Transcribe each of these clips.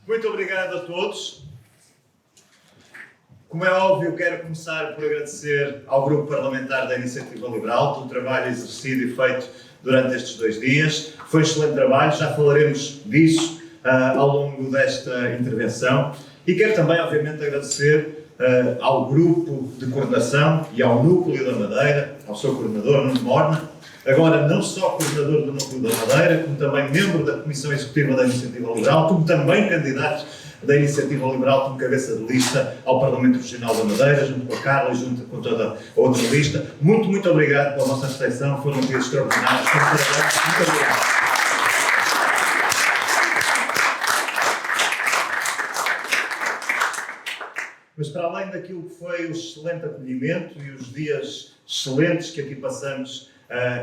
Muito obrigado a todos. Como é óbvio, quero começar por agradecer ao Grupo Parlamentar da Iniciativa Liberal pelo trabalho exercido e feito durante estes 2 dias. Foi um excelente trabalho, já falaremos disso ao longo desta intervenção. E quero também, obviamente, agradecer ao Grupo de Coordenação e ao Núcleo da Madeira, ao seu coordenador, Nuno Morna, agora não só coordenador do Núcleo da Madeira, como também membro da Comissão Executiva da Iniciativa Liberal, como também candidato da Iniciativa Liberal como cabeça de lista ao Parlamento Regional da Madeira, junto com a Carla e junto com toda a outra lista. Muito obrigado pela vossa recepção, foram dias extraordinários. Muito obrigado. Mas para além daquilo que foi o excelente acolhimento e os dias excelentes que aqui passamos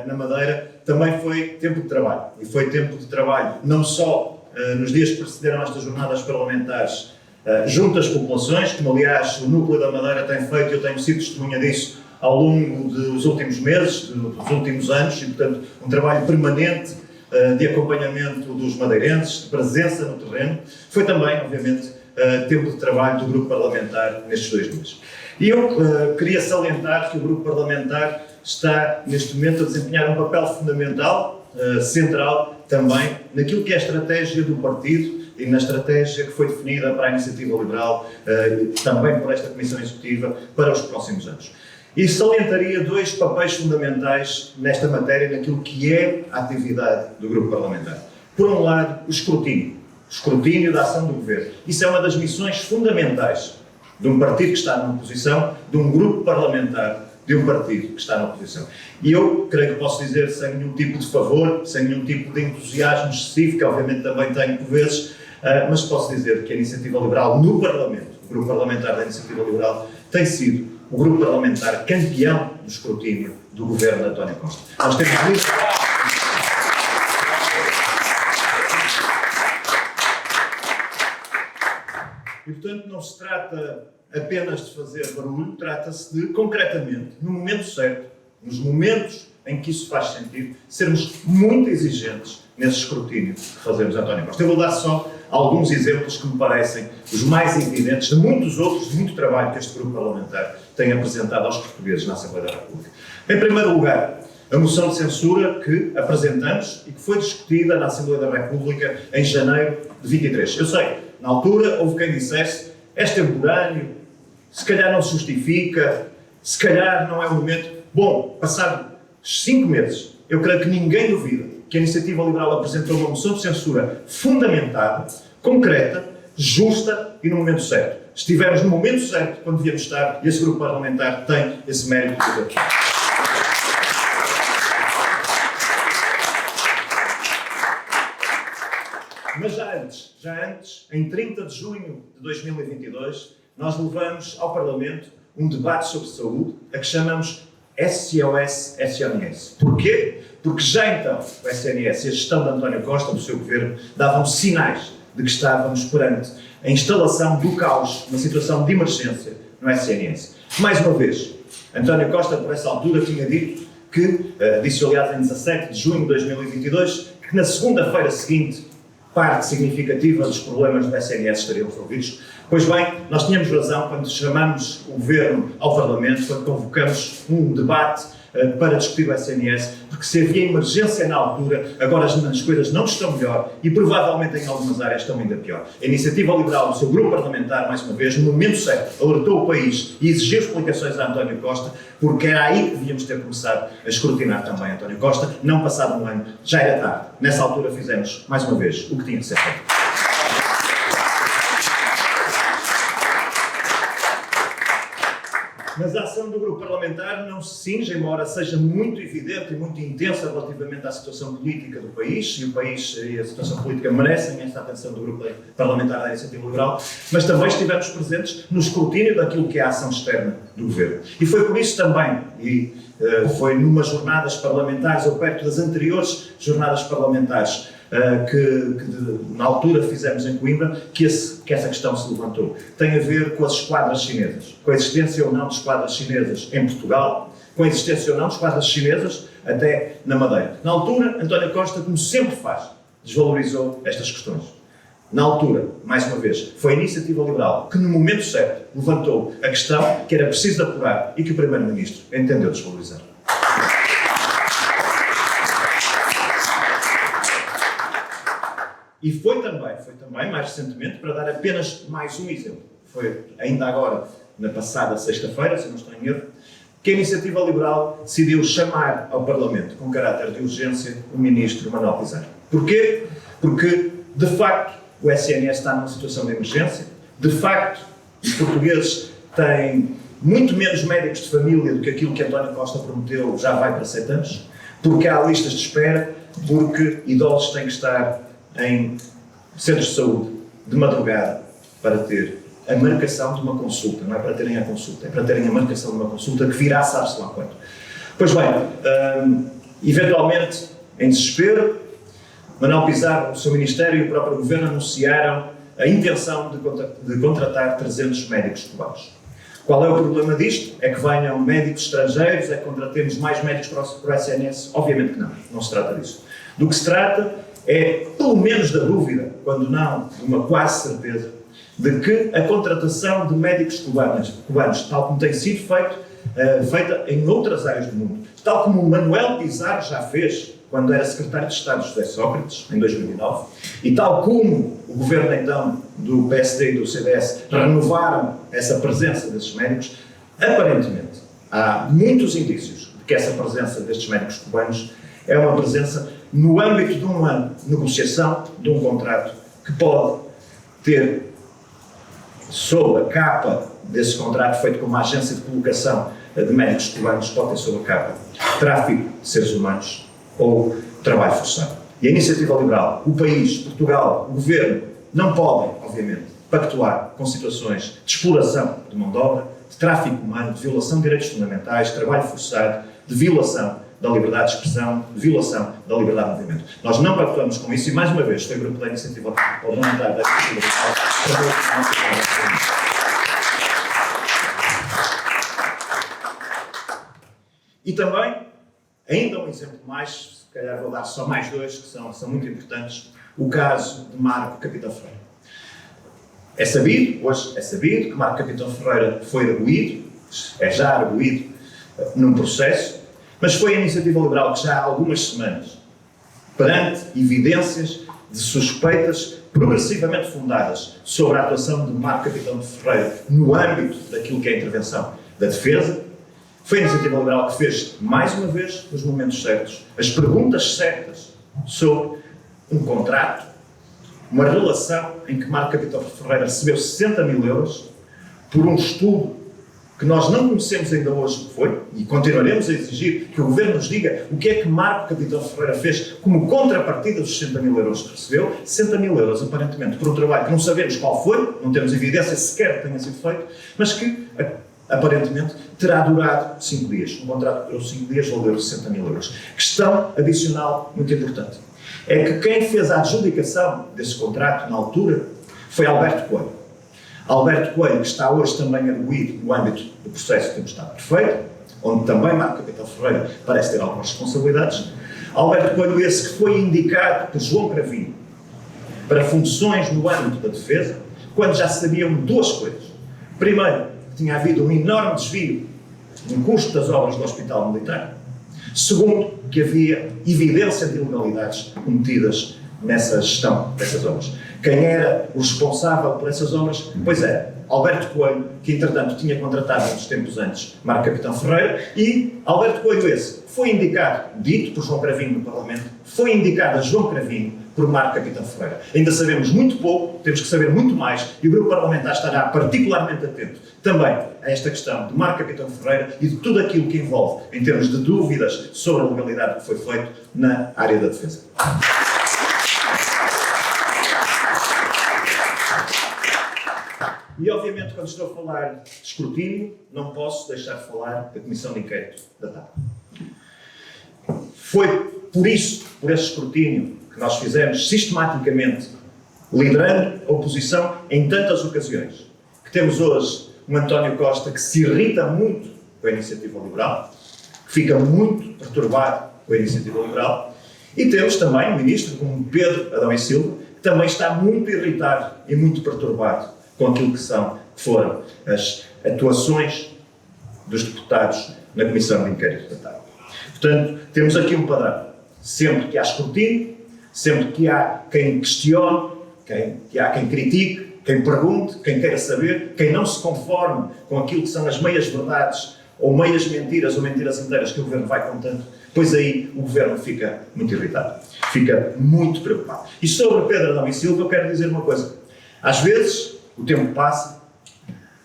na Madeira, também foi tempo de trabalho. E foi tempo de trabalho não só nos dias que precederam estas jornadas parlamentares junto às populações, como aliás o Núcleo da Madeira tem feito, eu tenho sido testemunha disso ao longo dos últimos meses, dos últimos anos, e portanto um trabalho permanente de acompanhamento dos madeirenses, de presença no terreno. Foi também, obviamente, tempo de trabalho do Grupo Parlamentar nestes 2 dias. E eu queria salientar que o Grupo Parlamentar está, neste momento, a desempenhar um papel fundamental, central, também, naquilo que é a estratégia do partido e na estratégia que foi definida para a Iniciativa Liberal, também por esta Comissão Executiva, para os próximos anos. E salientaria 2 papéis fundamentais nesta matéria, naquilo que é a atividade do Grupo Parlamentar. Por um lado, o escrutínio da ação do Governo. Isso é uma das missões fundamentais de um partido que está na oposição, de um grupo parlamentar de um partido que está na oposição. E eu creio que posso dizer, sem nenhum tipo de favor, sem nenhum tipo de entusiasmo excessivo, que obviamente também tenho por vezes, mas posso dizer que a Iniciativa Liberal no Parlamento, o Grupo Parlamentar da Iniciativa Liberal, tem sido o Grupo Parlamentar campeão do escrutínio do Governo de António Costa. Nós temos muito... E, portanto, não se trata apenas de fazer barulho, trata-se de, concretamente, no momento certo, nos momentos em que isso faz sentido, sermos muito exigentes nesse escrutínio que fazemos a António Costa. Eu vou dar só alguns exemplos que me parecem os mais evidentes de muitos outros, de muito trabalho que este grupo parlamentar tem apresentado aos portugueses na Assembleia da República. Em primeiro lugar, a moção de censura que apresentamos e que foi discutida na Assembleia da República em janeiro de 23. Eu sei, na altura houve quem dissesse é extemporâneo, se calhar não se justifica, se calhar não é o momento. Bom, passados 5 meses, eu creio que ninguém duvida que a Iniciativa Liberal apresentou uma moção de censura fundamentada, concreta, justa e no momento certo. Estivemos no momento certo quando devíamos estar e esse grupo parlamentar tem esse mérito de poder. Mas já antes, em 30 de junho de 2022, nós levamos ao Parlamento um debate sobre saúde, a que chamamos SOS-SNS. Porquê? Porque já então o SNS e a gestão de António Costa, do seu governo, davam sinais de que estávamos perante a instalação do caos, uma situação de emergência no SNS. Mais uma vez, António Costa, por essa altura, tinha dito que, disse aliás em 17 de junho de 2022, que na segunda-feira seguinte, parte significativa dos problemas do SNS estariam resolvidos. Pois bem, nós tínhamos razão quando chamamos o Governo ao Parlamento, quando convocamos um debate para discutir o SNS, porque se havia emergência na altura, agora as coisas não estão melhor e provavelmente em algumas áreas estão ainda pior. A Iniciativa Liberal, o seu grupo parlamentar, mais uma vez, no momento certo, alertou o país e exigiu explicações a António Costa, porque era aí que devíamos ter começado a escrutinar também António Costa, não passado um ano, já era tarde. Nessa altura fizemos, mais uma vez, o que tinha que ser feito. Mas a ação do grupo parlamentar não se cinge, embora seja muito evidente e muito intensa relativamente à situação política do país, e o país e a situação política merecem esta atenção do grupo parlamentar da Iniciativa Liberal, mas também estivemos presentes no escrutínio daquilo que é a ação externa do governo. E foi por isso também, e foi numas jornadas parlamentares, ou perto das anteriores jornadas parlamentares, que na altura fizemos em Coimbra, que essa questão se levantou. Tem a ver com as esquadras chinesas, com a existência ou não de esquadras chinesas em Portugal, com a existência ou não de esquadras chinesas até na Madeira. Na altura, António Costa, como sempre faz, desvalorizou estas questões. Na altura, mais uma vez, foi a Iniciativa Liberal que, no momento certo, levantou a questão que era preciso apurar e que o Primeiro-Ministro entendeu desvalorizar. E foi também, mais recentemente, para dar apenas mais um exemplo. Foi ainda agora, na passada sexta-feira, se não estou em erro, que a Iniciativa Liberal decidiu chamar ao Parlamento, com caráter de urgência, o Ministro Manuel Pizarro. Porquê? Porque, de facto, o SNS está numa situação de emergência. De facto, os portugueses têm muito menos médicos de família do que aquilo que António Costa prometeu já vai para 7 anos, porque há listas de espera, porque idosos têm que estar em centros de saúde de madrugada para ter a marcação de uma consulta. Não é para terem a consulta, é para terem a marcação de uma consulta que virá, sabe-se lá quando. Pois bem, eventualmente, em desespero, Manuel Pizarro, o seu Ministério e o próprio Governo anunciaram a intenção de contratar 300 médicos cubanos. Qual é o problema disto? É que venham médicos estrangeiros, é que contratemos mais médicos para o SNS? Obviamente que não, não se trata disso. Do que se trata é, pelo menos da dúvida, quando não de uma quase certeza, de que a contratação de médicos cubanos, tal como tem sido feita em outras áreas do mundo, tal como o Manuel Pizarro já fez quando era secretário de Estado José Sócrates, em 2009, e tal como o governo então do PSD e do CDS renovaram essa presença desses médicos, aparentemente há muitos indícios de que essa presença destes médicos cubanos é uma presença no âmbito de uma negociação de um contrato que pode ter, sob a capa desse contrato feito com uma agência de colocação de médicos cubanos, pode ter sob a capa tráfico de seres humanos ou trabalho forçado. E a Iniciativa Liberal, o país, Portugal, o Governo, não podem, obviamente, pactuar com situações de exploração de mão de obra, de tráfico humano, de violação de direitos fundamentais, de trabalho forçado, de violação da liberdade de expressão, de violação da liberdade de movimento. Nós não pactuamos com isso e, mais uma vez, foi o grupo da Iniciativa Parlamentar da Iniciativa Liberal. E também, ainda um exemplo mais, se calhar vou dar só mais dois, que são muito importantes, o caso de Marco Capitão Ferreira. É sabido, hoje é sabido, que Marco Capitão Ferreira foi arguído, é já arguído num processo, mas foi a Iniciativa Liberal que já há algumas semanas, perante evidências de suspeitas progressivamente fundadas sobre a atuação de Marco Capitão Ferreira no âmbito daquilo que é a intervenção da defesa, foi a Iniciativa Liberal que fez, mais uma vez, nos momentos certos, as perguntas certas sobre um contrato, uma relação em que Marco Capitão Ferreira recebeu 60 mil euros por um estudo que nós não conhecemos ainda hoje o que foi, e continuaremos a exigir que o Governo nos diga o que é que Marco Capitão Ferreira fez como contrapartida dos 60 mil euros que recebeu. 60 mil euros, aparentemente, por um trabalho que não sabemos qual foi, não temos evidência sequer que tenha sido feito, mas que, aparentemente, terá durado 5 dias. Um contrato que durou 5 dias valeu 60 mil euros. Questão adicional muito importante. É que quem fez a adjudicação desse contrato, na altura, foi Alberto Coelho. Alberto Coelho, que está hoje também arguído no âmbito do processo de tempestade perfeita, onde também Marco Capitão Ferreira parece ter algumas responsabilidades. Alberto Coelho, esse que foi indicado por João Cravinho para funções no âmbito da defesa, quando já sabiam duas coisas. Primeiro, que tinha havido um enorme desvio no custo das obras do Hospital Militar. Segundo, que havia evidência de ilegalidades cometidas nessa gestão dessas obras. Quem era o responsável por essas obras? Pois era Alberto Coelho, que entretanto tinha contratado uns tempos antes Marco Capitão Ferreira, e Alberto Coelho esse foi indicado, dito por João Cravinho no Parlamento, foi indicado a João Cravinho por Marco Capitão Ferreira. Ainda sabemos muito pouco, temos que saber muito mais, e o Grupo Parlamentar estará particularmente atento também a esta questão de Marco Capitão Ferreira e de tudo aquilo que envolve em termos de dúvidas sobre a legalidade que foi feito na área da defesa. E, obviamente, quando estou a falar de escrutínio, não posso deixar de falar da Comissão de Inquérito da TAP. Foi por isso, por esse escrutínio, que nós fizemos sistematicamente, liderando a oposição em tantas ocasiões, que temos hoje um António Costa que se irrita muito com a Iniciativa Liberal, que fica muito perturbado com a Iniciativa Liberal, e temos também um ministro como Pedro Adão e Silva, também está muito irritado e muito perturbado com aquilo que foram as atuações dos deputados na Comissão de Inquérito da TAP. Portanto, temos aqui um padrão. Sempre que há escrutínio, sempre que há quem questione, que há quem critique, quem pergunte, quem queira saber, quem não se conforme com aquilo que são as meias-verdades ou meias-mentiras ou mentiras inteiras que o Governo vai contando, pois aí o Governo fica muito irritado, fica muito preocupado. E sobre Pedro Adão e Silva eu quero dizer uma coisa. Às vezes o tempo passa,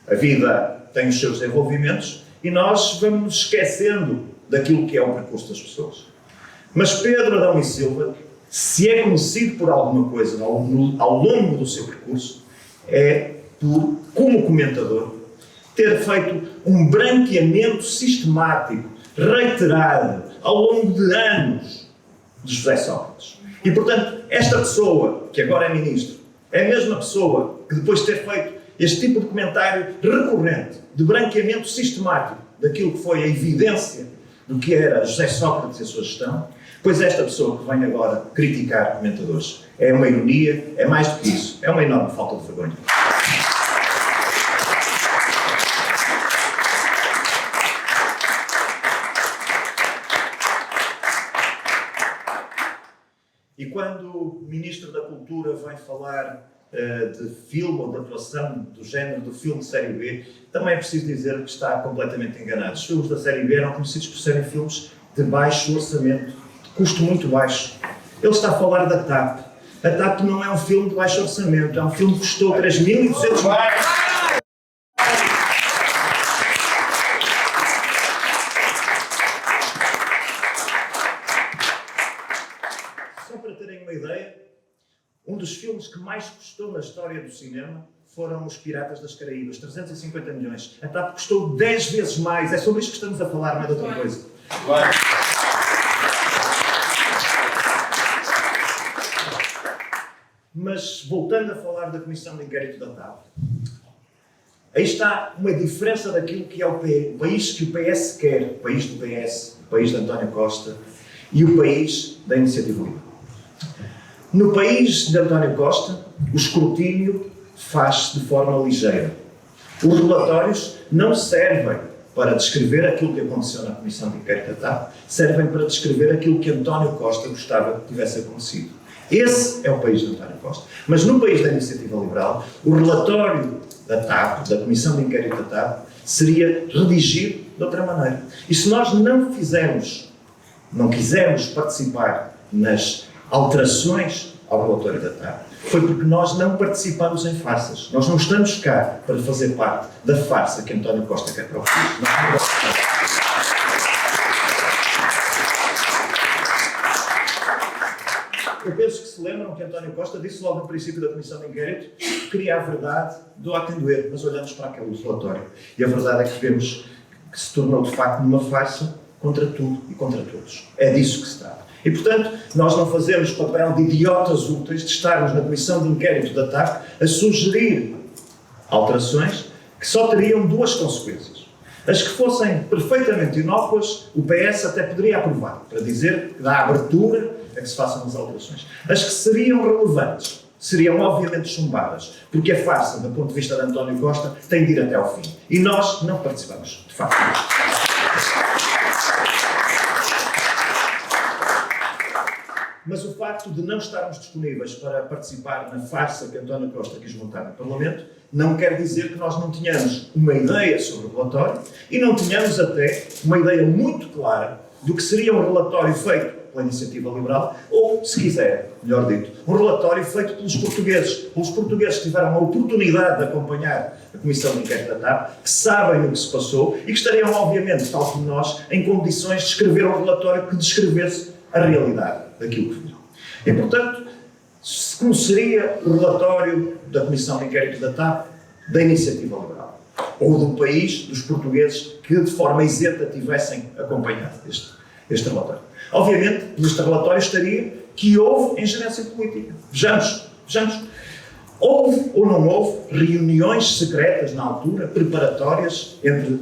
a vida tem os seus desenvolvimentos e nós vamos esquecendo daquilo que é o percurso das pessoas. Mas Pedro Adão e Silva, se é conhecido por alguma coisa ao longo do seu percurso, é por, como comentador, ter feito um branqueamento sistemático, reiterado, ao longo de anos, de José Sócrates. E, portanto, esta pessoa, que agora é ministro, é a mesma pessoa que depois de ter feito este tipo de comentário recorrente, de branqueamento sistemático daquilo que foi a evidência do que era José Sócrates e a sua gestão, pois esta pessoa que vem agora criticar comentadores é uma ironia, é mais do que isso, é uma enorme falta de vergonha. E quando o Ministro da Cultura vem falar de filme ou de atuação do género do filme de série B, também é preciso dizer que está completamente enganado. Os filmes da série B eram conhecidos por serem filmes de baixo orçamento, de custo muito baixo. Ele está a falar da TAP. A TAP não é um filme de baixo orçamento, é um filme que custou 3.200 euros. Só para terem uma ideia, um dos filmes que mais custou na história do cinema foram Os Piratas das Caraíbas, 350 milhões. A TAP custou 10 vezes mais. É sobre isto que estamos a falar, não é de outra coisa. Mas, voltando a falar da Comissão de Inquérito da TAP, aí está uma diferença daquilo que é o país que o PS quer, o país do PS, o país de António Costa e o país da Iniciativa Liberal. No país de António Costa, o escrutínio faz-se de forma ligeira. Os relatórios não servem para descrever aquilo que aconteceu na Comissão de Inquérito da TAP, servem para descrever aquilo que António Costa gostava que tivesse acontecido. Esse é o país de António Costa. Mas no país da Iniciativa Liberal, o relatório da TAP, da Comissão de Inquérito da TAP, seria redigido de outra maneira. E se nós não quisermos participar nas alterações ao relatório da TAP, foi porque nós não participamos em farsas. Nós não estamos cá para fazer parte da farsa que António Costa quer para o país. Eu penso que se lembram que António Costa disse logo no princípio da Comissão de Inquérito que queria a verdade do a quem doer, mas olhamos para aquele relatório e a verdade é que vemos que se tornou de facto uma farsa contra tudo e contra todos. É disso que se trata. E, portanto, nós não fazemos papel de idiotas úteis de estarmos na Comissão de Inquérito da TAP a sugerir alterações que só teriam duas consequências. As que fossem perfeitamente inócuas, o PS até poderia aprovar, para dizer que dá abertura a que se façam as alterações. As que seriam relevantes seriam obviamente chumbadas, porque a farsa, do ponto de vista de António Costa, tem de ir até ao fim. E nós não participamos, de facto. Mas o facto de não estarmos disponíveis para participar na farsa que António Costa quis montar no Parlamento não quer dizer que nós não tenhamos uma ideia sobre o relatório e não tenhamos até uma ideia muito clara do que seria um relatório feito pela Iniciativa Liberal ou, se quiser, melhor dito, um relatório feito pelos portugueses que tiveram a oportunidade de acompanhar a Comissão de Inquérito da TAP, que sabem o que se passou e que estariam, obviamente, tal como nós, em condições de escrever um relatório que descrevesse a realidade daquilo que fizeram. E, portanto, como seria o relatório da Comissão de Inquérito da TAP da Iniciativa Liberal? Ou do país, dos portugueses, que de forma isenta tivessem acompanhado este relatório? Obviamente, neste relatório estaria que houve ingerência política. Vejamos. Houve ou não houve reuniões secretas na altura, preparatórias, entre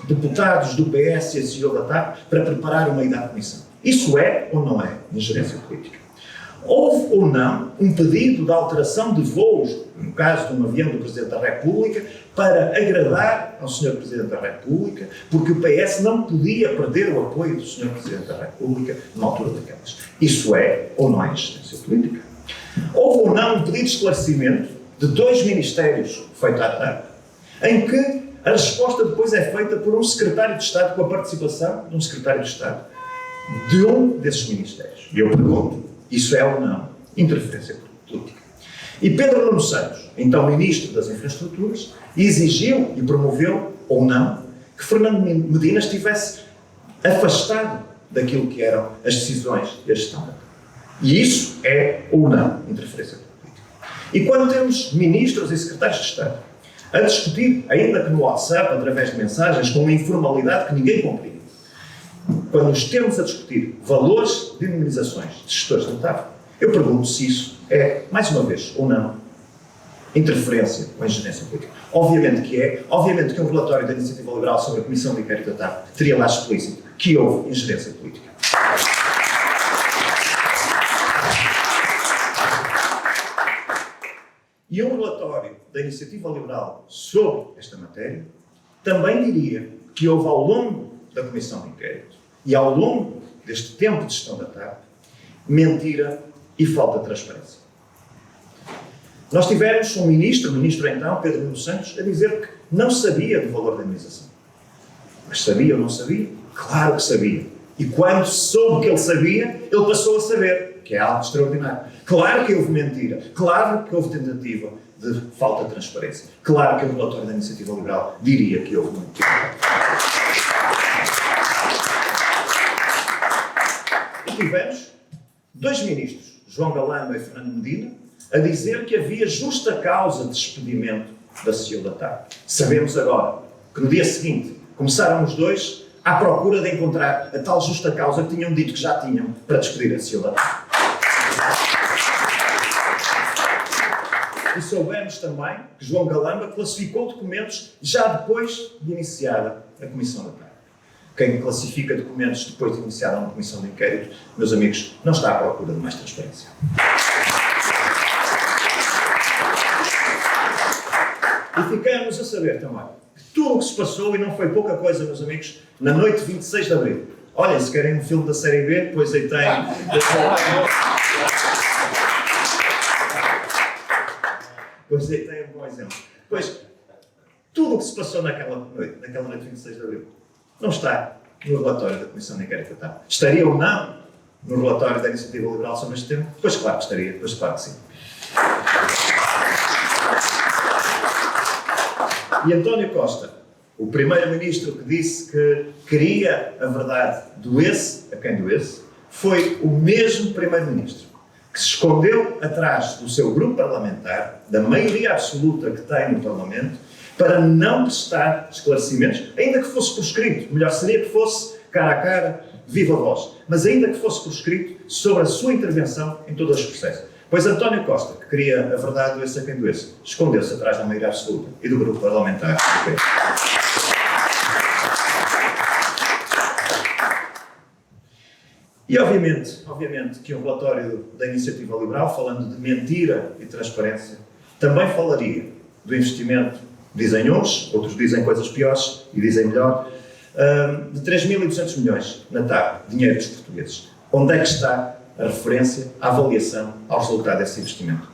deputados do PS e a CEO da TAP, para preparar uma ida à Comissão? Isso é ou não é ingerência política? Houve ou não um pedido de alteração de voos, no caso de um avião do Presidente da República, para agradar ao Sr. Presidente da República, porque o PS não podia perder o apoio do Sr. Presidente da República numa altura daquelas. Isso é ou não é existência política? Houve ou não um pedido de esclarecimento de 2 ministérios feito à tarde, em que a resposta depois é feita por um secretário de Estado, com a participação de um secretário de Estado de um desses ministérios. E eu pergunto, isso é ou não interferência política? E Pedro Nuno Santos, então Ministro das Infraestruturas, exigiu e promoveu, ou não, que Fernando Medina estivesse afastado daquilo que eram as decisões da gestão da TAP. E isso é ou não interferência política. E quando temos ministros e secretários de Estado a discutir, ainda que no WhatsApp, através de mensagens, com uma informalidade que ninguém compreende, quando nos temos a discutir valores de indemnizações de gestores da TAP, eu pergunto se isso é, mais uma vez, ou não, interferência ou ingerência política. Obviamente que é. Obviamente que um relatório da Iniciativa Liberal sobre a Comissão de Inquérito da TAP teria lá explícito que houve ingerência política. E um relatório da Iniciativa Liberal sobre esta matéria também diria que houve, ao longo da Comissão de Inquérito e ao longo deste tempo de gestão da TAP, mentira e falta de transparência. Nós tivemos um ministro, o ministro então, Pedro Nuno Santos, a dizer que não sabia do valor da indemnização. Mas sabia ou não sabia? Claro que sabia. E quando soube que ele sabia, ele passou a saber, que é algo extraordinário. Claro que houve mentira, claro que houve tentativa de falta de transparência. Claro que o relatório da Iniciativa Liberal diria que houve mentira. E tivemos 2 ministros, João Galamba e Fernando Medina, a dizer que havia justa causa de despedimento da CEO da TAP. Sabemos agora que no dia seguinte começaram os 2 à procura de encontrar a tal justa causa que tinham dito que já tinham para despedir a CEO da TAP. E soubemos também que João Galamba classificou documentos já depois de iniciada a Comissão da TAP. Quem classifica documentos depois de iniciada uma Comissão de Inquérito, meus amigos, não está à procura de mais transparência. E ficamos a saber também que tudo o que se passou, e não foi pouca coisa, meus amigos, na noite de 26 de Abril. Olhem, se querem um filme da série B, pois aí tem... Pois aí tem um bom exemplo. Pois, tudo o que se passou naquela noite de 26 de Abril, não está no relatório da Comissão de Inquérito da TAP. Estaria ou não no relatório da Iniciativa Liberal sobre este tema? Pois claro que estaria, pois claro que sim. E António Costa, o primeiro-ministro que disse que queria a verdade, doesse a quem doesse, foi o mesmo primeiro-ministro que se escondeu atrás do seu grupo parlamentar, da maioria absoluta que tem no Parlamento, para não prestar esclarecimentos, ainda que fosse por escrito. Melhor seria que fosse cara a cara, viva voz, mas ainda que fosse por escrito, sobre a sua intervenção em todos os processos. Pois António Costa, que queria a verdade doesse a quem doesse, escondeu-se atrás da maioria absoluta e do grupo parlamentar. E obviamente que um relatório da Iniciativa Liberal, falando de mentira e transparência, também falaria do investimento, dizem uns, outros dizem coisas piores e dizem melhor, de 3.200 milhões na TAP, dinheiro dos portugueses. Onde é que está a referência, a avaliação ao resultado desse investimento?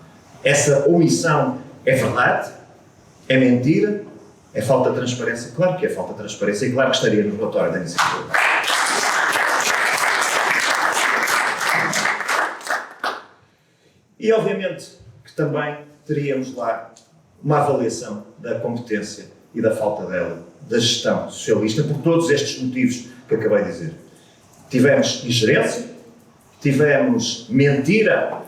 Essa omissão é verdade? É mentira? É falta de transparência? Claro que é falta de transparência e claro que estaria no relatório da Iniciativa. E obviamente que também teríamos lá uma avaliação da competência e da falta dela, da gestão socialista, por todos estes motivos que acabei de dizer. Tivemos ingerência, tivemos mentira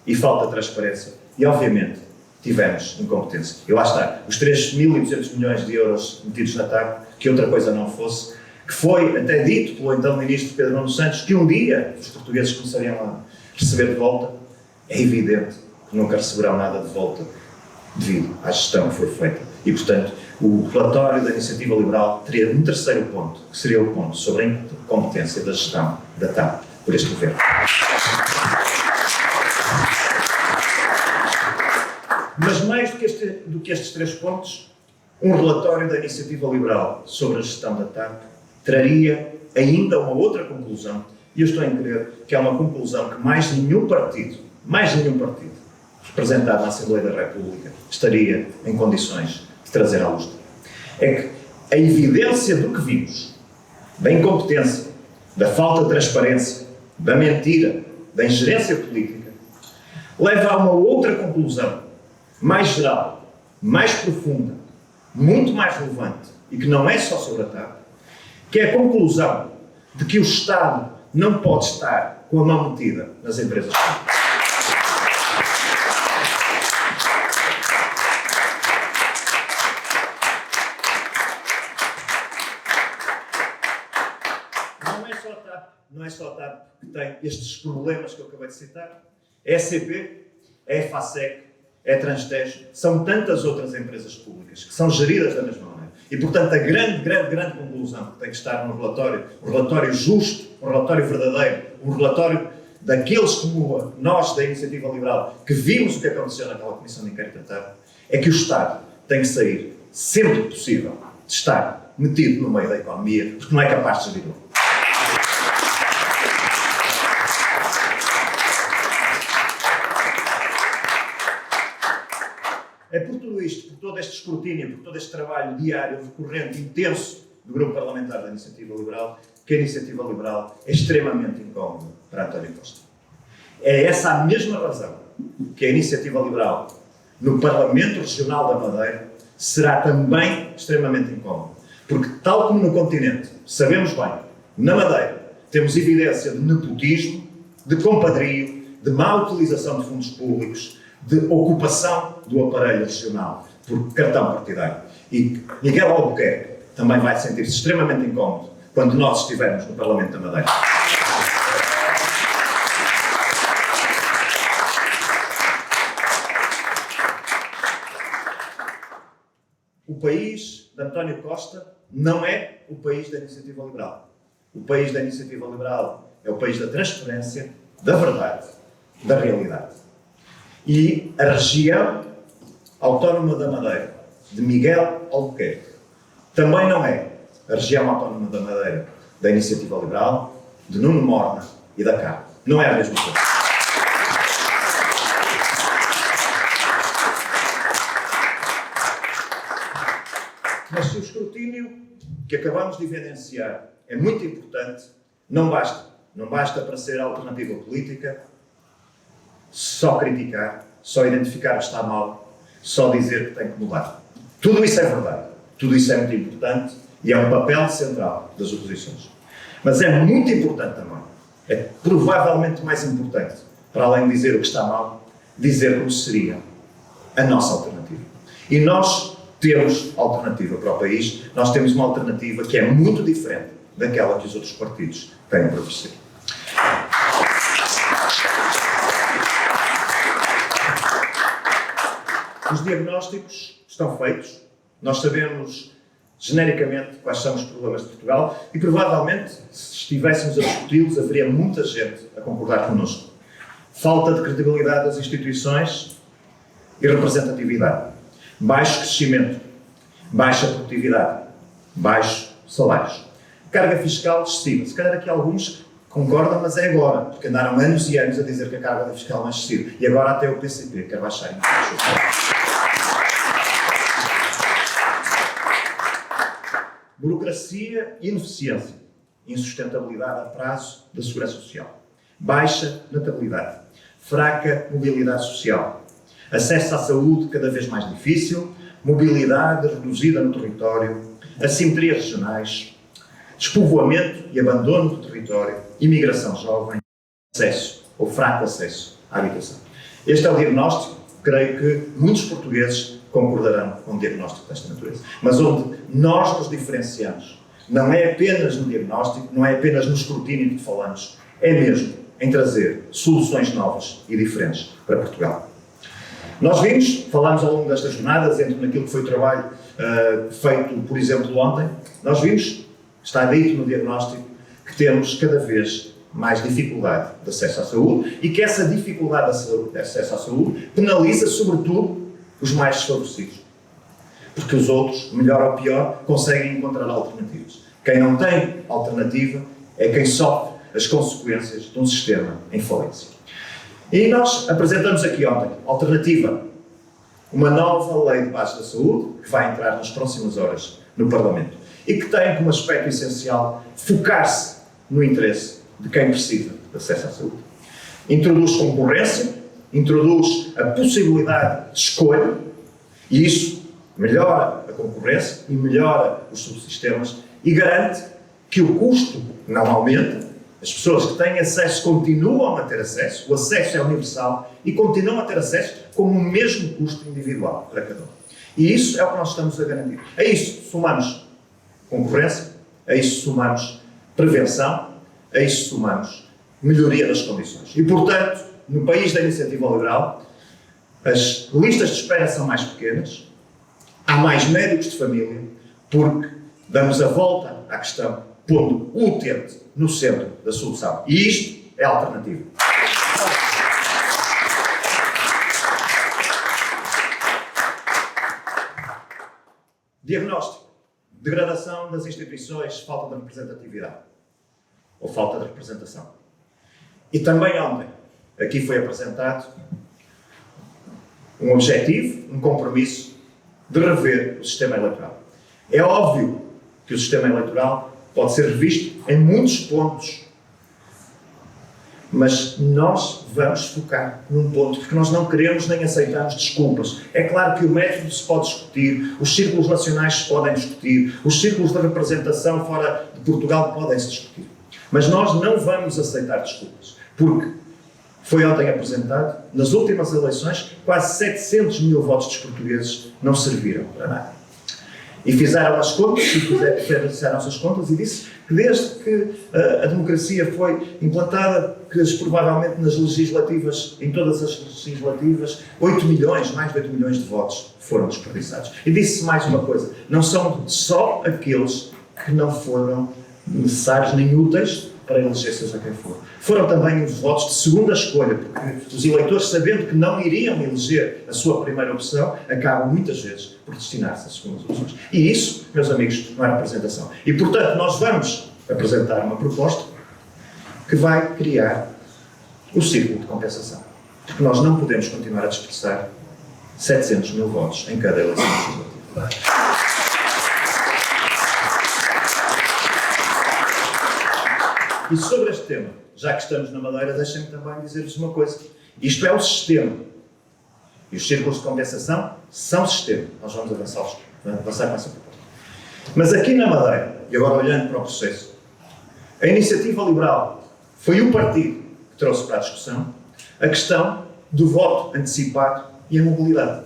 e falta de transparência e, obviamente, tivemos incompetência. E lá está, os 3.200 milhões de euros metidos na TAP, que outra coisa não fosse, que foi até dito pelo então Ministro Pedro Nuno Santos que um dia os portugueses começariam a receber de volta. É evidente que nunca receberão nada de volta devido à gestão que foi feita. E, portanto, o relatório da Iniciativa Liberal teria um terceiro ponto, que seria o ponto sobre a incompetência da gestão da TAP por este governo. Mas mais do que estes 3 pontos, um relatório da Iniciativa Liberal sobre a gestão da TAP traria ainda uma outra conclusão, e eu estou em crer que é uma conclusão que mais nenhum partido representado na Assembleia da República estaria em condições de trazer à luz. É que a evidência do que vimos, da incompetência, da falta de transparência, da mentira, da ingerência política, leva a uma outra conclusão, mais geral, mais profunda, muito mais relevante, e que não é só sobre a TAP, que é a conclusão de que o Estado não pode estar com a mão metida nas empresas públicas. Não é só a TAP que tem estes problemas que eu acabei de citar. É a CP, é a EFASEC, é a Transtejo, são tantas outras empresas públicas que são geridas da mesma maneira. E, portanto, a grande conclusão que tem que estar no relatório, um relatório justo, um relatório verdadeiro, um relatório daqueles como nós, da Iniciativa Liberal, que vimos o que aconteceu naquela Comissão de Inquérito da TAP, é que o Estado tem que sair, sempre que possível, de estar metido no meio da economia, porque não é capaz de gerir. É por tudo isto, por todo este escrutínio, por todo este trabalho diário, recorrente, intenso do Grupo Parlamentar da Iniciativa Liberal, que a Iniciativa Liberal é extremamente incómoda para António Costa. É essa a mesma razão que a Iniciativa Liberal, no Parlamento Regional da Madeira, será também extremamente incómoda. Porque, tal como no continente, sabemos bem, na Madeira, temos evidência de nepotismo, de compadrio, de má utilização de fundos públicos, de ocupação do aparelho regional por cartão partidário. E Miguel Albuquerque também vai sentir-se extremamente incómodo quando nós estivermos no Parlamento da Madeira. O país de António Costa não é o país da Iniciativa Liberal. O país da Iniciativa Liberal é o país da transparência, da verdade, da realidade. E a região autónoma da Madeira, de Miguel Albuquerque, também não é a região autónoma da Madeira da Iniciativa Liberal, de Nuno Morna e da CAP. Não é a mesma coisa. Mas se o escrutínio que acabamos de evidenciar é muito importante, não basta. Não basta para ser alternativa política só criticar, só identificar que está mal, só dizer que tem que mudar. Tudo isso é verdade, tudo isso é muito importante e é um papel central das oposições. Mas é muito importante também, é provavelmente mais importante, para além de dizer o que está mal, dizer como seria a nossa alternativa. E nós temos alternativa para o país, nós temos uma alternativa que é muito diferente daquela que os outros partidos têm para oferecer. Os diagnósticos estão feitos, nós sabemos genericamente quais são os problemas de Portugal e provavelmente, se estivéssemos a discuti-los, haveria muita gente a concordar connosco. Falta de credibilidade das instituições e representatividade. Baixo crescimento, baixa produtividade, baixos salários. Carga fiscal excessiva. Se calhar aqui alguns concordam, mas é agora, porque andaram anos e anos a dizer que a carga fiscal é excessiva. E agora até o PCP quer baixar impostos. Burocracia e ineficiência. Insustentabilidade a prazo da segurança social. Baixa natabilidade. Fraca mobilidade social. Acesso à saúde cada vez mais difícil. Mobilidade reduzida no território. Assimetrias regionais. Despovoamento e abandono do território. Imigração jovem. Acesso ou fraco acesso à habitação. Este é o diagnóstico. Creio que muitos portugueses concordarão com o diagnóstico desta natureza. Mas onde nós nos diferenciamos, não é apenas no diagnóstico, não é apenas no escrutínio que falamos, é mesmo em trazer soluções novas e diferentes para Portugal. Nós vimos, falámos ao longo destas jornadas, entre naquilo que foi o trabalho feito, por exemplo, ontem, nós vimos, está dito no diagnóstico, que temos cada vez mais dificuldade de acesso à saúde e que essa dificuldade de acesso à saúde penaliza, sobretudo, os mais desfavorecidos. Porque os outros, melhor ou pior, conseguem encontrar alternativas. Quem não tem alternativa é quem sofre as consequências de um sistema em falência. E nós apresentamos aqui ontem, alternativa, uma nova lei de base da saúde, que vai entrar nas próximas horas no Parlamento, e que tem como aspecto essencial focar-se no interesse de quem precisa de acesso à saúde. Introduz concorrência, introduz a possibilidade de escolha, e isso melhora a concorrência e melhora os subsistemas e garante que o custo não aumenta, as pessoas que têm acesso continuam a ter acesso, o acesso é universal e continuam a ter acesso com o mesmo custo individual para cada um. E isso é o que nós estamos a garantir. A isso somamos concorrência, a isso somamos prevenção, a isso somamos melhoria das condições. E, portanto, no país da iniciativa liberal, as listas de espera são mais pequenas, há mais médicos de família, porque damos a volta à questão, pondo o utente no centro da solução. E isto é a alternativa. Diagnóstico. Degradação das instituições, falta de representatividade. Ou falta de representação. E também ontem, aqui foi apresentado um objetivo, um compromisso de rever o sistema eleitoral. É óbvio que o sistema eleitoral pode ser revisto em muitos pontos, mas nós vamos focar num ponto, porque nós não queremos nem aceitamos desculpas. É claro que o método se pode discutir, os círculos nacionais se podem discutir, os círculos de representação fora de Portugal podem-se discutir. Mas nós não vamos aceitar desculpas, porque foi ontem apresentado, nas últimas eleições, quase 700 mil votos dos portugueses não serviram para nada. E fizeram as contas, fizeram-se as contas e disse que desde que a democracia foi implantada, que provavelmente nas legislativas, em todas as legislativas, 8 milhões, mais de 8 milhões de votos foram desperdiçados. E disse mais uma coisa, não são só aqueles que não foram necessários nem úteis para eleger seja quem for. Foram também os votos de segunda escolha, porque os eleitores, sabendo que não iriam eleger a sua primeira opção, acabam muitas vezes por destinar-se às segundas opções. E isso, meus amigos, não é representação. E, portanto, nós vamos apresentar uma proposta que vai criar o círculo de compensação. Porque nós não podemos continuar a dispersar 700 mil votos em cada eleição legislativa. E sobre este tema, já que estamos na Madeira, deixem-me também dizer-vos uma coisa. Isto é o sistema. E os círculos de compensação são sistema. Nós vamos avançar com essa proposta. Mas aqui na Madeira, e agora olhando para o processo, a iniciativa liberal foi o partido que trouxe para a discussão a questão do voto antecipado e a mobilidade.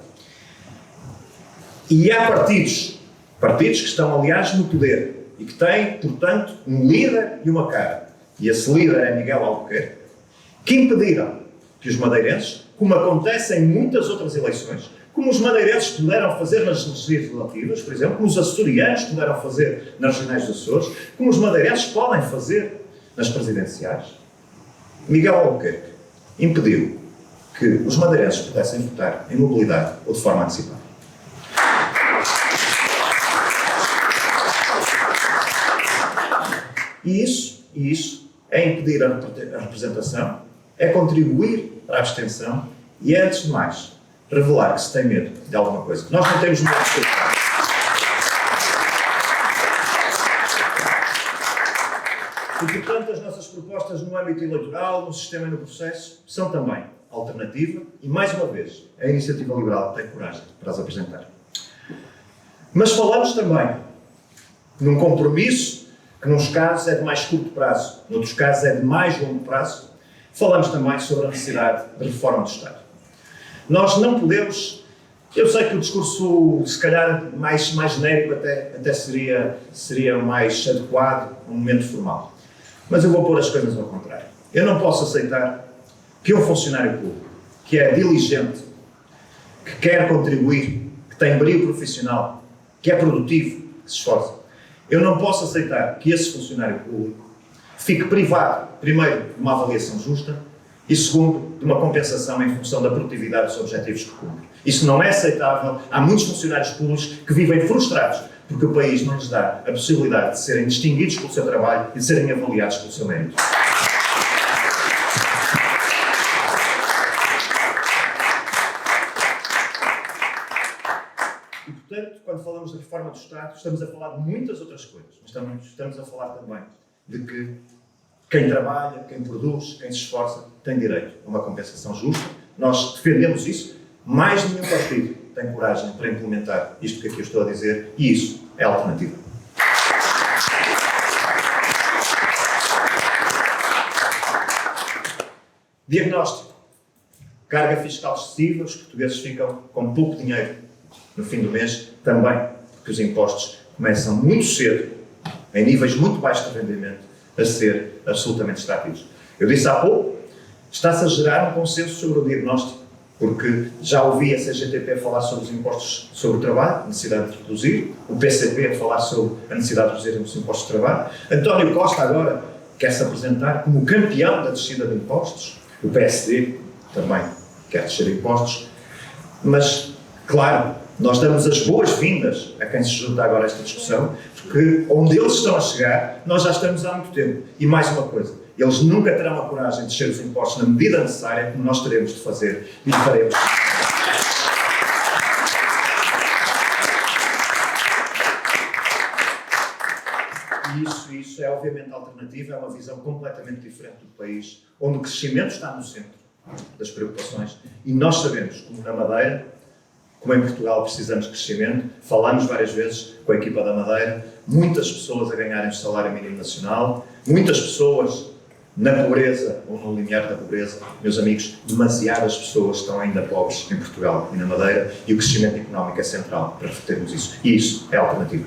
E há partidos que estão, aliás, no poder e que têm, portanto, um líder e uma cara. E esse líder é Miguel Albuquerque, que impediram que os madeirenses, como acontece em muitas outras eleições, como os madeirenses puderam fazer nas legislativas, por exemplo, como os açorianos puderam fazer nas regionais dos Açores, como os madeirenses podem fazer nas presidenciais, Miguel Albuquerque impediu que os madeirenses pudessem votar em mobilidade ou de forma antecipada. E isso é impedir a representação, é contribuir para a abstenção e é, antes de mais, revelar que se tem medo de alguma coisa. Nós não temos medo de ser. E, portanto, as nossas propostas no âmbito eleitoral, no sistema e no processo, são também alternativa e, mais uma vez, a iniciativa liberal tem coragem para as apresentar. Mas falamos também num compromisso que nos casos é de mais curto prazo, noutros casos é de mais longo prazo, falamos também sobre a necessidade de reforma do Estado. Nós não podemos, eu sei que o discurso, se calhar, mais genérico até seria mais adequado num momento formal, mas eu vou pôr as coisas ao contrário. Eu não posso aceitar que um funcionário público, que é diligente, que quer contribuir, que tem brio profissional, que é produtivo, que se esforça, eu não posso aceitar que esse funcionário público fique privado, primeiro, de uma avaliação justa E segundo, de uma compensação em função da produtividade dos objetivos que cumpre. Isso não é aceitável. Há muitos funcionários públicos que vivem frustrados porque o país não lhes dá a possibilidade de serem distinguidos pelo seu trabalho e de serem avaliados pelo seu mérito. E, portanto, quando falamos de reforma do Estado, estamos a falar de muitas outras coisas, mas estamos a falar também de que quem trabalha, quem produz, quem se esforça, tem direito a uma compensação justa. Nós defendemos isso. Mais nenhum partido tem coragem para implementar isto que aqui eu estou a dizer, e isso é a alternativa. Diagnóstico. Carga fiscal excessiva, os portugueses ficam com pouco dinheiro no fim do mês, também porque os impostos começam muito cedo, em níveis muito baixos de rendimento, a ser absolutamente extrativos. Eu disse há pouco, está-se a gerar um consenso sobre o diagnóstico, porque já ouvi a CGTP falar sobre os impostos sobre o trabalho, a necessidade de reduzir, o PCP a falar sobre a necessidade de reduzir os impostos de trabalho, António Costa agora quer-se apresentar como campeão da descida de impostos, o PSD também quer descer impostos, mas, claro, nós damos as boas-vindas a quem se junta agora a esta discussão, porque onde eles estão a chegar, nós já estamos há muito tempo. E mais uma coisa, eles nunca terão a coragem de descer os impostos na medida necessária, como nós teremos de fazer e faremos. E isso é obviamente alternativa, é uma visão completamente diferente do país, onde o crescimento está no centro das preocupações. E nós sabemos, como na Madeira, como em Portugal precisamos de crescimento, falamos várias vezes com a equipa da Madeira, muitas pessoas a ganharem o salário mínimo nacional, muitas pessoas na pobreza ou no limiar da pobreza. Meus amigos, demasiadas pessoas estão ainda pobres em Portugal e na Madeira, e o crescimento económico é central para revertermos isso. E isso é a alternativa.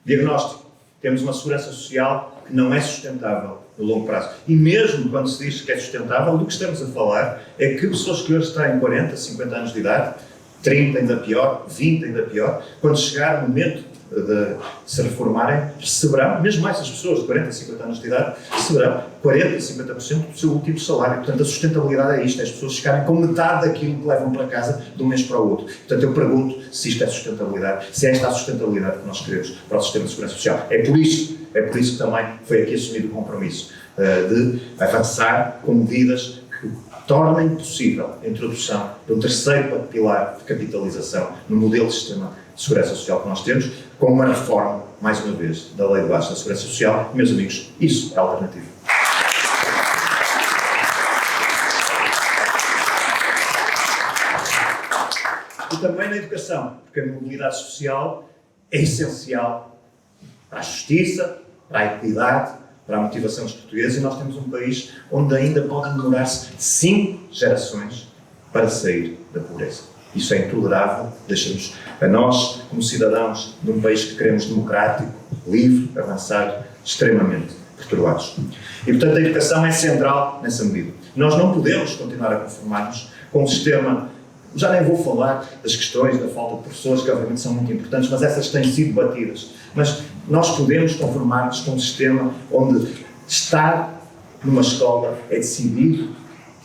Diagnóstico. Temos uma segurança social que não é sustentável no longo prazo. E mesmo quando se diz que é sustentável, do que estamos a falar é que pessoas que hoje têm 40, 50 anos de idade, 30 ainda pior, 20 ainda pior, quando chegar o momento de se reformarem, receberão, mesmo mais as pessoas de 40, 50 anos de idade, receberão 40, 50% do seu último salário. Portanto, a sustentabilidade é isto, é as pessoas ficarem com metade daquilo que levam para casa de um mês para o outro. Portanto, eu pergunto se isto é sustentabilidade, se é esta a sustentabilidade que nós queremos para o sistema de segurança social. É por isso que também foi aqui assumido o compromisso de avançar com medidas que tornem possível a introdução de um terceiro pilar de capitalização no modelo de sistema de segurança social que nós temos, com uma reforma, mais uma vez, da Lei de Bases da Segurança Social. Meus amigos, isso é a alternativa. E também na educação, porque a mobilidade social é essencial para a justiça, para a equidade, para a motivação dos portugueses, e nós temos um país onde ainda podem demorar-se 5 gerações para sair da pobreza. Isso é intolerável, deixa-nos a nós, como cidadãos de um país que queremos democrático, livre, avançado, extremamente perturbados. E, portanto, a educação é central nessa medida. Nós não podemos continuar a conformar-nos com um sistema, já nem vou falar das questões da falta de professores, que obviamente são muito importantes, mas essas têm sido batidas. Mas nós podemos conformar-nos com um sistema onde estar numa escola é decidido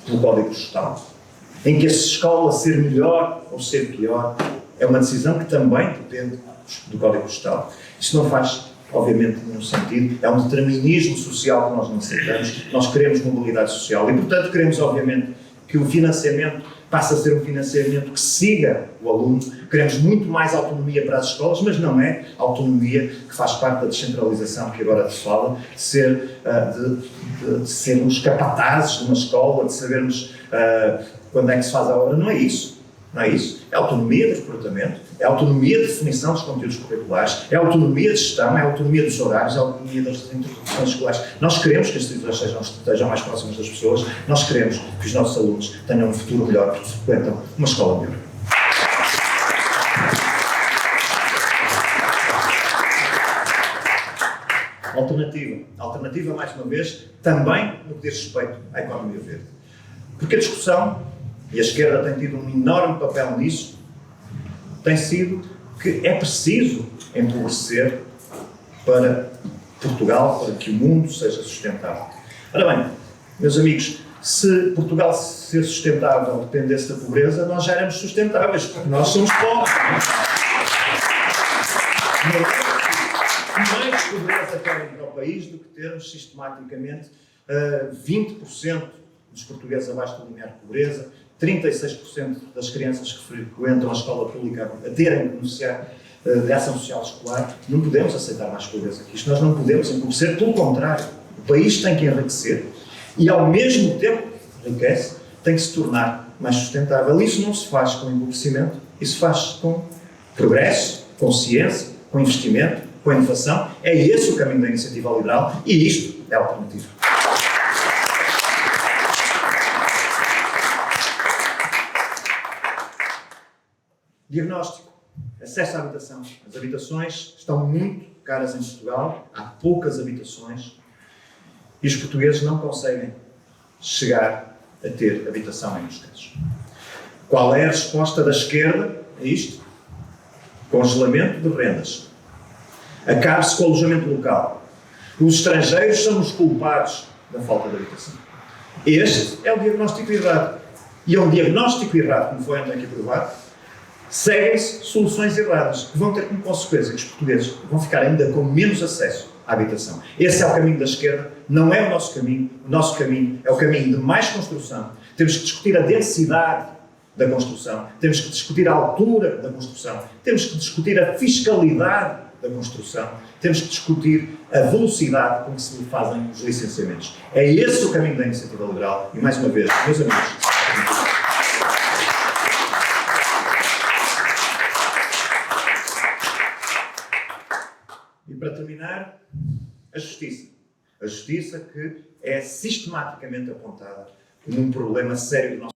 pelo Código Postal, em que a escola ser melhor ou ser pior é uma decisão que também depende do Código Postal. Isso não faz, obviamente, nenhum sentido. É um determinismo social que nós não aceitamos. Nós queremos mobilidade social e, portanto, queremos, obviamente, que o financiamento passe a ser um financiamento que siga o aluno. Queremos muito mais autonomia para as escolas, mas não é autonomia que faz parte da descentralização que agora se fala, de sermos capatazes de uma escola, de sabermos quando é que se faz a obra. Não é isso. Não é isso. É autonomia de recrutamento, é autonomia de definição dos conteúdos curriculares, é autonomia de gestão, é autonomia dos horários, é autonomia das introduções escolares. Nós queremos que as instituições estejam mais próximas das pessoas, nós queremos que os nossos alunos tenham um futuro melhor porque frequentam uma escola melhor. Alternativa, mais uma vez, também no que diz respeito à economia verde. Porque a discussão, e a esquerda tem tido um enorme papel nisso, tem sido que é preciso empobrecer para Portugal para que o mundo seja sustentável. Ora bem, meus amigos, se Portugal ser sustentável dependesse da pobreza, nós já éramos sustentáveis, porque nós somos pobres. Mais pobreza querem para o país do que termos sistematicamente 20% dos portugueses abaixo do limiar de pobreza, 36% das crianças que frequentam a escola pública a terem que beneficiar de ação social escolar. Não podemos aceitar mais pobreza que isto. Nós não podemos empobrecer, pelo contrário. O país tem que enriquecer e, ao mesmo tempo que enriquece, tem que se tornar mais sustentável. Isso não se faz com empobrecimento, isso faz com progresso, com ciência, com investimento, com inovação. É esse o caminho da iniciativa liberal e isto é a alternativa. Diagnóstico. Acesso à habitação. As habitações estão muito caras em Portugal, há poucas habitações e os portugueses não conseguem chegar a ter habitação em muitos casos. Qual é a resposta da esquerda a isto? Congelamento de rendas. Acabe-se com o alojamento local. Os estrangeiros são os culpados da falta de habitação. Este é o diagnóstico errado. E é um diagnóstico errado, como foi ontem aqui provado. Seguem-se soluções erradas, que vão ter como consequência que os portugueses vão ficar ainda com menos acesso à habitação. Esse é o caminho da esquerda, não é o nosso caminho. O nosso caminho é o caminho de mais construção. Temos que discutir a densidade da construção, temos que discutir a altura da construção, temos que discutir a fiscalidade da construção, temos que discutir a velocidade com que se fazem os licenciamentos. É esse o caminho da iniciativa liberal e, mais uma vez, meus amigos, e para terminar, a justiça. A justiça que é sistematicamente apontada como um problema sério do nosso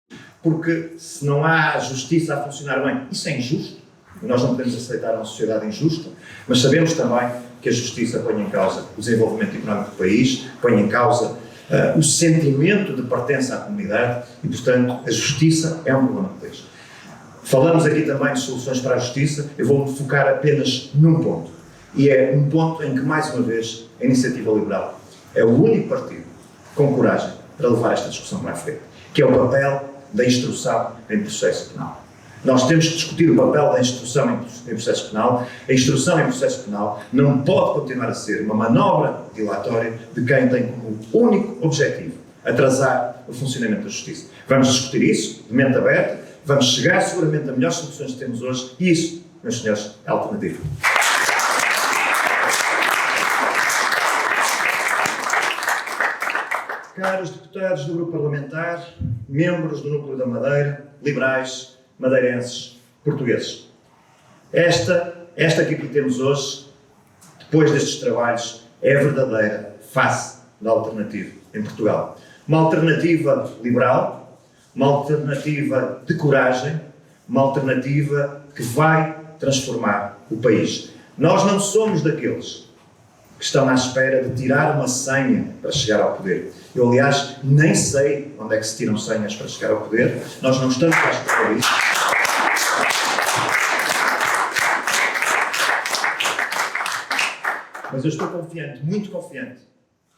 país. Porque se não há justiça a funcionar bem, isso é injusto. E nós não podemos aceitar uma sociedade injusta, mas sabemos também que a justiça põe em causa o desenvolvimento económico do país, põe em causa o sentimento de pertença à comunidade e, portanto, a justiça é um problema do país. Falamos aqui também de soluções para a justiça, eu vou-me focar apenas num ponto. E é um ponto em que, mais uma vez, a Iniciativa Liberal é o único partido com coragem para levar esta discussão para a frente, que é o papel da instrução em processo penal. Nós temos que discutir o papel da instrução em processo penal. A instrução em processo penal não pode continuar a ser uma manobra dilatória de quem tem como único objetivo atrasar o funcionamento da justiça. Vamos discutir isso de mente aberta, vamos chegar seguramente a melhores soluções que temos hoje e isso, meus senhores, é a alternativa. Caros deputados do Grupo Parlamentar, membros do Núcleo da Madeira, liberais, madeirenses, portugueses. Esta que aqui temos hoje, depois destes trabalhos, é a verdadeira face da alternativa em Portugal. Uma alternativa liberal, uma alternativa de coragem, uma alternativa que vai transformar o país. Nós não somos daqueles que estão à espera de tirar uma senha para chegar ao poder. Eu, aliás, nem sei onde é que se tiram senhas para chegar ao poder. Nós não estamos à espera disso. Mas eu estou confiante, muito confiante,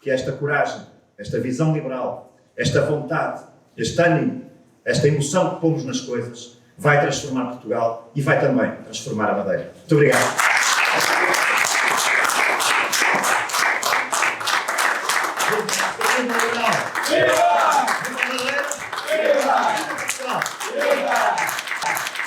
que esta coragem, esta visão liberal, esta vontade, este ânimo, esta emoção que pomos nas coisas, vai transformar Portugal e vai também transformar a Madeira. Muito obrigado.